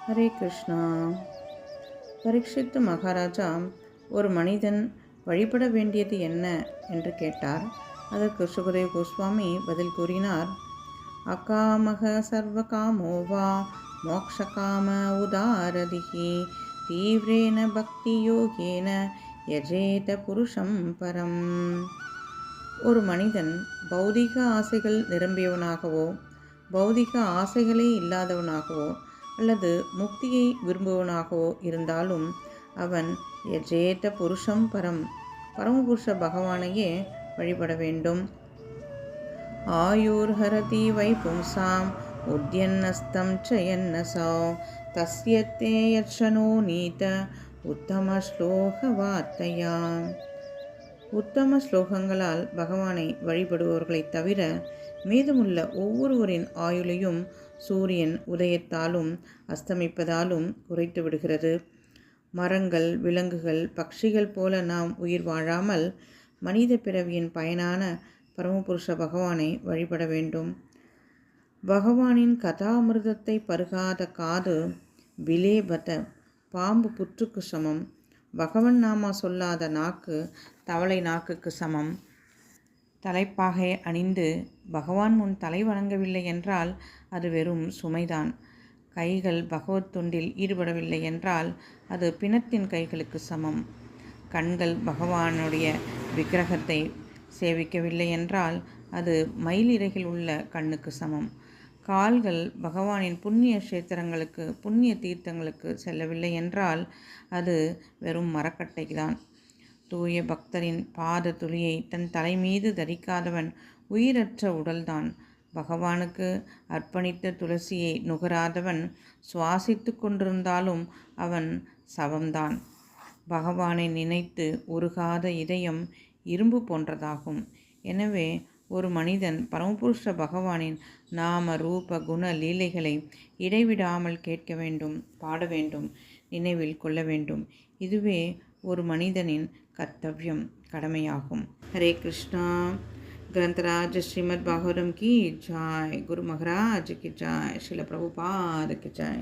ஹரே கிருஷ்ணா. பரீட்சித்து மகாராஜா ஒரு மனிதன் வழிபட வேண்டியது என்ன என்று கேட்டார். அதற்கு சுகதேவ் கோஸ்வாமி பதில் கூறினார். அகாமக சர்வகாமோவா மோக்ஷகாம உதாரதிகி தீவிரேன பக்தி யோகேன யஜேத புருஷம் பரம். ஒரு மனிதன் பௌதிக ஆசைகள் நிரம்பியவனாகவோ பௌதிக ஆசைகளே இல்லாதவனாகவோ அல்லது முக்தியை விரும்புவனாகவோ இருந்தாலும் அவன் யஜேத புருஷம் பரம், பரமபுருஷ பகவானையே வழிபட வேண்டும். ஆயுர்ஹரதி வைபும்சாம் உத்யன்னஸ்தம் சயன்னசௌ தஸ்யத்தே யர்ஷனோ நீத உத்தம ஸ்லோக வார்த்தையா. உத்தம ஸ்லோகங்களால் பகவானை வழிபடுபவர்களைத் தவிர மீதமுள்ள ஒவ்வொருவரின் ஆயுளையும் சூரியன் உதயத்தாலும் அஸ்தமிப்பதாலும் குறைத்து விடுகிறது. மரங்கள், விலங்குகள், பட்சிகள் போல நாம் உயிர் வாழாமல் மனித பிறவியின் பயனான பரமபுருஷ பகவானை வழிபட வேண்டும். பகவானின் கதாமிருதத்தை பருகாத காது விலேபத, பாம்பு புற்றுக்கு சமம். பகவன் நாமா சொல்லாத நாக்கு தவளை நாக்குக்கு சமம். தலைப்பாகை அணிந்து பகவான் முன் தலை வணங்கவில்லை என்றால் அது வெறும் சுமைதான். கைகள் பகவத் தொண்டில் ஈடுபடவில்லை என்றால் அது பிணத்தின் கைகளுக்கு சமம். கண்கள் பகவானுடைய விக்கிரகத்தை சேவிக்கவில்லை என்றால் அது மயிலிறகில் உள்ள கண்ணுக்கு சமம். கால்கள் பகவானின் புண்ணிய கஷேத்திரங்களுக்கு, புண்ணிய தீர்த்தங்களுக்கு செல்லவில்லை என்றால் அது வெறும் மரக்கட்டைதான். தூய பக்தரின் பாத துளியை தன் தலை மீது தரிக்காதவன் உயிரற்ற உடல்தான். பகவானுக்கு அர்ப்பணித்த துளசியை நுகராதவன் சுவாசித்து கொண்டிருந்தாலும் அவன் சவம்தான். பகவானை நினைத்து உருகாத இதயம் இரும்பு போன்றதாகும். எனவே ஒரு மனிதன் பரமபுருஷ பகவானின் நாம ரூப குண லீலைகளை இடைவிடாமல் கேட்க வேண்டும், பாட வேண்டும், நினைவில் கொள்ள வேண்டும். இதுவே ஒரு மனிதனின் கர்த்தவியம், கடமையாகும். ஹரே கிருஷ்ணா. ग्रंथराज श्रीमद् भागवतम की जय, गुरु महाराज की जय, श्रील प्रभुपाद की जय.